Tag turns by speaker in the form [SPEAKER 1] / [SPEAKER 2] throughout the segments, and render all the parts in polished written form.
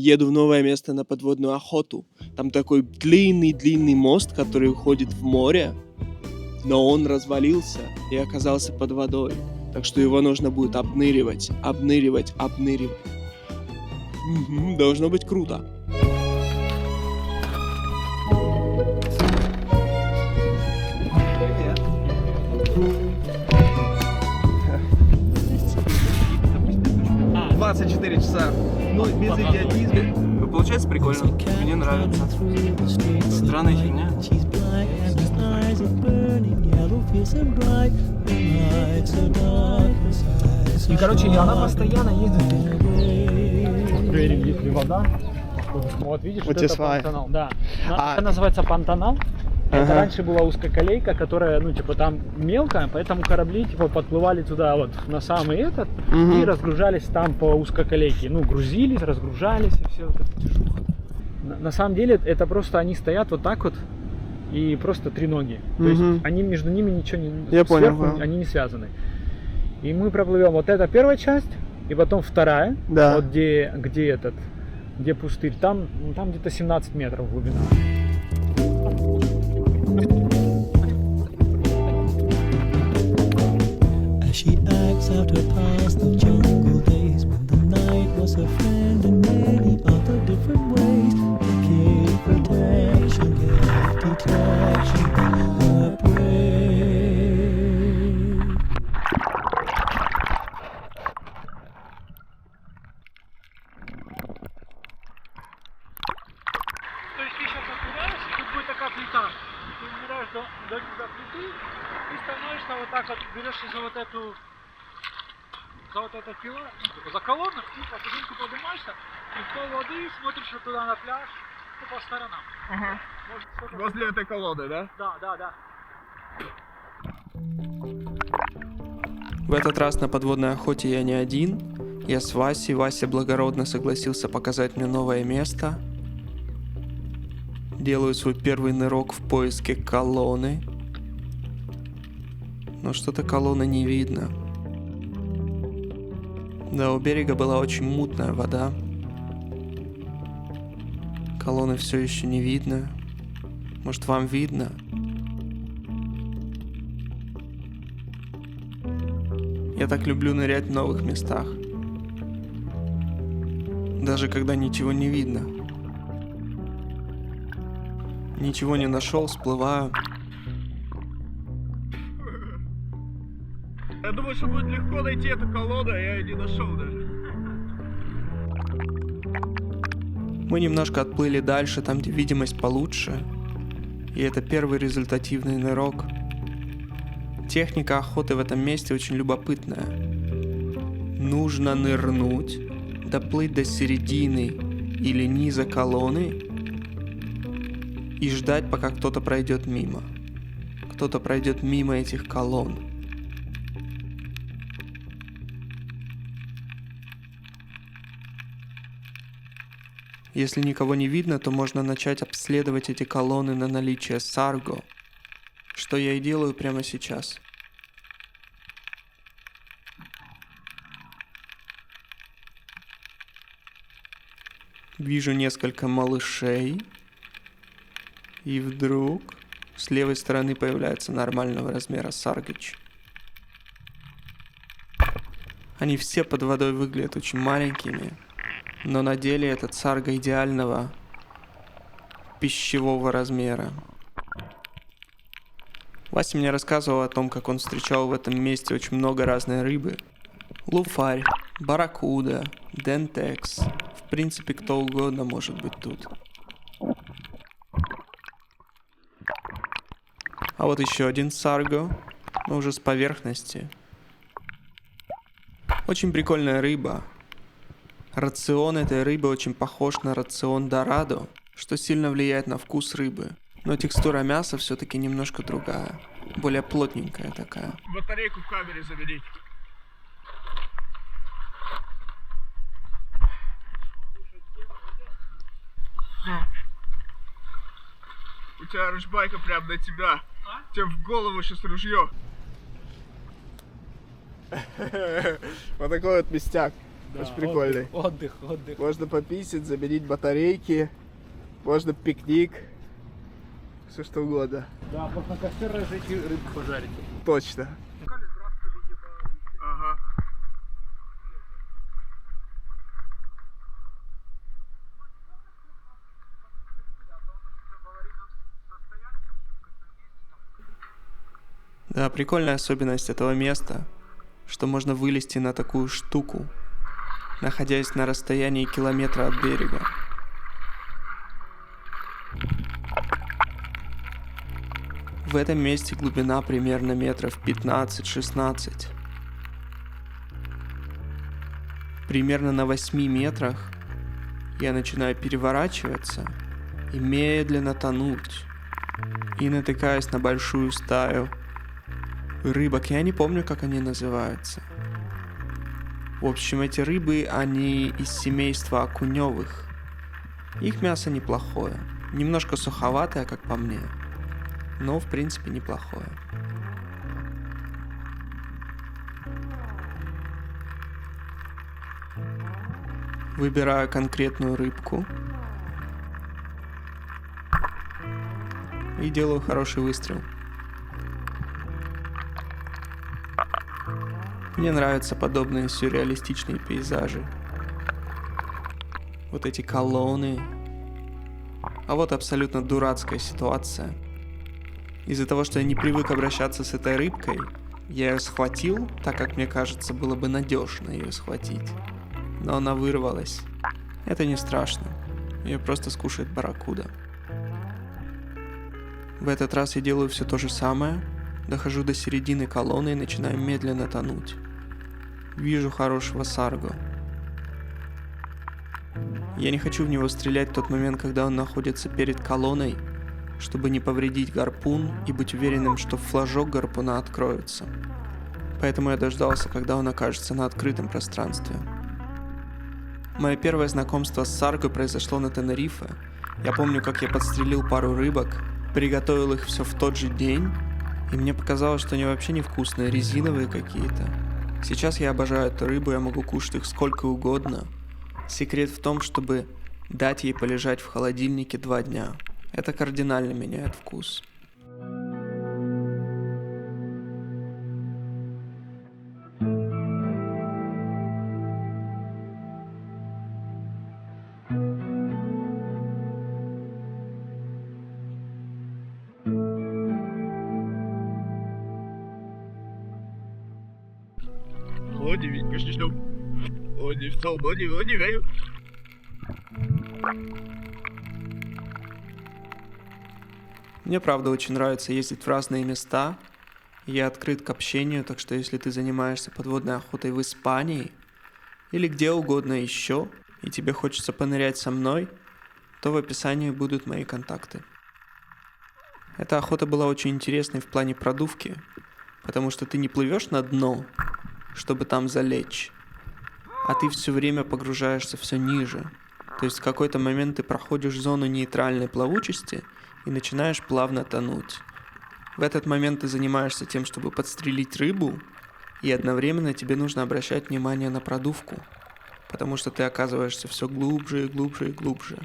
[SPEAKER 1] Еду в новое место на подводную охоту. Там такой длинный мост, который уходит в море, но он развалился и оказался под водой. Так что его нужно будет обныривать. Должно быть круто.
[SPEAKER 2] Привет. А, 24 часа. Ну, без идиотизма.
[SPEAKER 3] Получается прикольно. Мне нравится. Странная фигня.
[SPEAKER 2] И, короче, она постоянно ездит. Проверим, есть ли вода. Вот видишь, вот это Пантанал. Да. Это называется Пантанал. Это раньше была узкоколейка, которая, ну, типа, там мелкая, поэтому корабли, типа, подплывали туда вот на самый этот и разгружались там по узкоколейке. Ну, грузились, разгружались и все вот это тяжело. На самом деле, это просто они стоят вот так вот и просто три ноги. То есть они между ними ничего не...
[SPEAKER 1] Я
[SPEAKER 2] сверху
[SPEAKER 1] понял.
[SPEAKER 2] они не связаны. И мы проплывем вот эта первая часть, и потом вторая,
[SPEAKER 1] Да.
[SPEAKER 2] вот где пустырь, там где-то 17 метров глубина.
[SPEAKER 4] As she acts out her past of jungle days, when the night was her friend in many other different ways. It gave protection, gave detection, her prey.
[SPEAKER 2] То есть ты сейчас отмеряешь, и тут будет такая плита. Ты умираешь до плиты и становишься вот так вот, берешься за вот это пила, за колонну, и потихоньку поднимаешься, и в пол воды смотришь вот туда на пляж, ну, по сторонам.
[SPEAKER 1] Возле этой колоды, да?
[SPEAKER 2] Да.
[SPEAKER 1] В этот раз на подводной охоте я не один. Я с Васей. Вася благородно согласился показать мне новое место. Делаю свой первый нырок в поиске колонны. Но что-то колонны не видно. Да, у берега была очень мутная вода. Колонны все еще не видно. Может, вам видно? Я так люблю нырять в новых местах. Даже когда ничего не видно. Ничего не нашел, всплываю.
[SPEAKER 3] Я думаю, что будет легко найти эту колоду, а я ее не нашел даже.
[SPEAKER 1] Мы немножко отплыли дальше, там где видимость получше. И это первый результативный нырок. Техника охоты в этом месте очень любопытная. Нужно нырнуть, доплыть до середины или низа колонны и ждать, пока кто-то пройдет мимо. Кто-то пройдет мимо этих колонн. Если никого не видно, то можно начать обследовать эти колонны на наличие сарго, что я и делаю прямо сейчас. Вижу несколько малышей, и вдруг с левой стороны появляется нормального размера саргыч. Они все под водой выглядят очень маленькими, но на деле этот сарго идеального пищевого размера. Вася мне рассказывал о том, как он встречал в этом месте очень много разной рыбы. Луфарь, барракуда, дентекс. В принципе, кто угодно может быть тут. А вот еще один сарго, но уже с поверхности. Очень прикольная рыба. Рацион этой рыбы очень похож на рацион дорадо, что сильно влияет на вкус рыбы. Но текстура мяса все-таки немножко другая, более плотненькая такая.
[SPEAKER 3] Батарейку в камере заведите. У тебя ружбайка прям на тебя. Тебе в голову сейчас ружье.
[SPEAKER 1] Вот такой вот местяк.
[SPEAKER 2] Да,
[SPEAKER 3] Очень прикольный.
[SPEAKER 2] Отдых.
[SPEAKER 3] Можно пописать, заменить батарейки, можно пикник, все что угодно.
[SPEAKER 2] Да, можно костер разжечь и рыбу пожарить.
[SPEAKER 3] Точно. Ага.
[SPEAKER 1] Да, прикольная особенность этого места, что можно вылезти на такую штуку, находясь на расстоянии километра от берега. В этом месте глубина примерно метров 15-16. Примерно на 8 метрах я начинаю переворачиваться и медленно тонуть. И натыкаюсь на большую стаю рыбок. Я не помню, как они называются. В общем, эти рыбы, они из семейства окуневых. Их мясо неплохое. Немножко суховатое, как по мне. Но, в принципе, неплохое. Выбираю конкретную рыбку. И делаю хороший выстрел. Мне нравятся подобные сюрреалистичные пейзажи. Вот эти колонны. А вот абсолютно дурацкая ситуация. Из-за того, что я не привык обращаться с этой рыбкой, я ее схватил, так как мне кажется, было бы надежно ее схватить. Но она вырвалась. Это не страшно. Ее просто скушает барракуда. В этот раз я делаю все то же самое. Дохожу до середины колонны и начинаю медленно тонуть. Вижу хорошего сарго. Я не хочу в него стрелять в тот момент, когда он находится перед колонной, чтобы не повредить гарпун и быть уверенным, что флажок гарпуна откроется. Поэтому я дождался, когда он окажется на открытом пространстве. Мое первое знакомство с сарго произошло на Тенерифе. Я помню, как я подстрелил пару рыбок, приготовил их все в тот же день, и мне показалось, что они вообще невкусные, резиновые какие-то. Сейчас я обожаю эту рыбу, я могу кушать их сколько угодно. Секрет в том, чтобы дать ей полежать в холодильнике 2 дня. Это кардинально меняет вкус. Мне правда очень нравится ездить в разные места. Я открыт к общению, так что если ты занимаешься подводной охотой в Испании или где угодно еще, и тебе хочется понырять со мной, то в описании будут мои контакты. Эта охота была очень интересной в плане продувки, потому что ты не плывешь на дно, чтобы там залечь, а ты все время погружаешься все ниже. То есть в какой-то момент ты проходишь зону нейтральной плавучести и начинаешь плавно тонуть. В этот момент ты занимаешься тем, чтобы подстрелить рыбу, и одновременно тебе нужно обращать внимание на продувку, потому что ты оказываешься все глубже и глубже и глубже.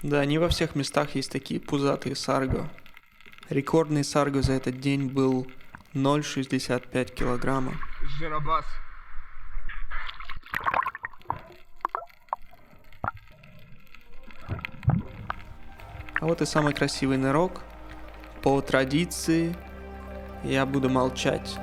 [SPEAKER 1] Да, не во всех местах есть такие пузатые сарго. Рекордный сарго за этот день был 0,65 килограмма.
[SPEAKER 3] Жиробас.
[SPEAKER 1] А вот и самый красивый нырок. По традиции я буду молчать.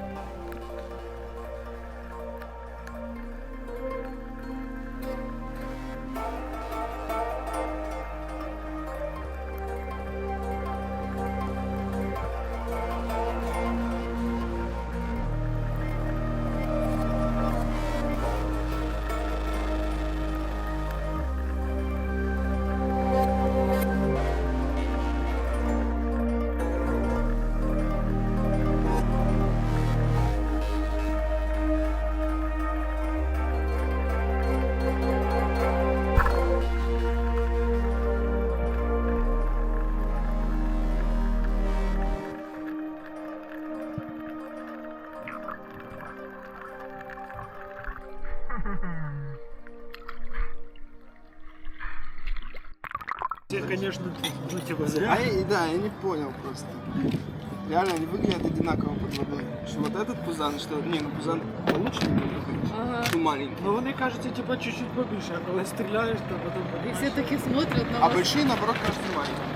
[SPEAKER 2] Все, конечно, ну типа зря.
[SPEAKER 3] Да, я не понял просто. Реально они выглядят одинаково под водой. Что вот этот пузан, что... Не, ну пузан получше немного. Ага. Маленький.
[SPEAKER 2] Но вони кажется, типа чуть-чуть побольше, а когда стреляешь, то потом
[SPEAKER 5] И
[SPEAKER 2] побольше.
[SPEAKER 5] все таки смотрят на
[SPEAKER 3] А
[SPEAKER 5] вас.
[SPEAKER 3] большие, наоборот, кажется, маленькие.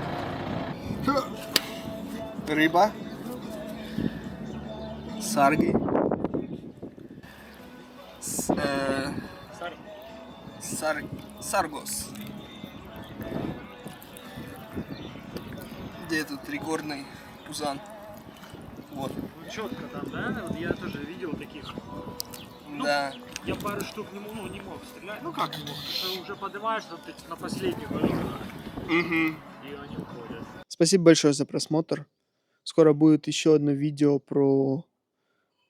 [SPEAKER 3] Рыба. Сарги. Саргос. Где этот рекордный пузан? Вот.
[SPEAKER 2] Ну, четко там, да? Вот я тоже видел таких.
[SPEAKER 3] Да.
[SPEAKER 2] Я пару штук не мог стрелять.
[SPEAKER 3] Ну как?
[SPEAKER 2] Не мог. Ты уже поднимаешься на последних валютах,
[SPEAKER 3] Угу.
[SPEAKER 2] и они уходят.
[SPEAKER 1] Спасибо большое за просмотр. Скоро будет еще одно видео про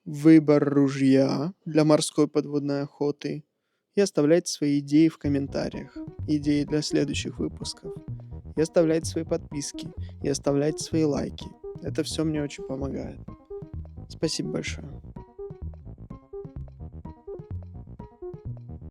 [SPEAKER 1] выбор ружья для морской подводной охоты. И оставляйте свои идеи в комментариях. Идеи для следующих выпусков. И оставляйте свои подписки. И оставляйте свои лайки. Это все мне очень помогает. Спасибо большое.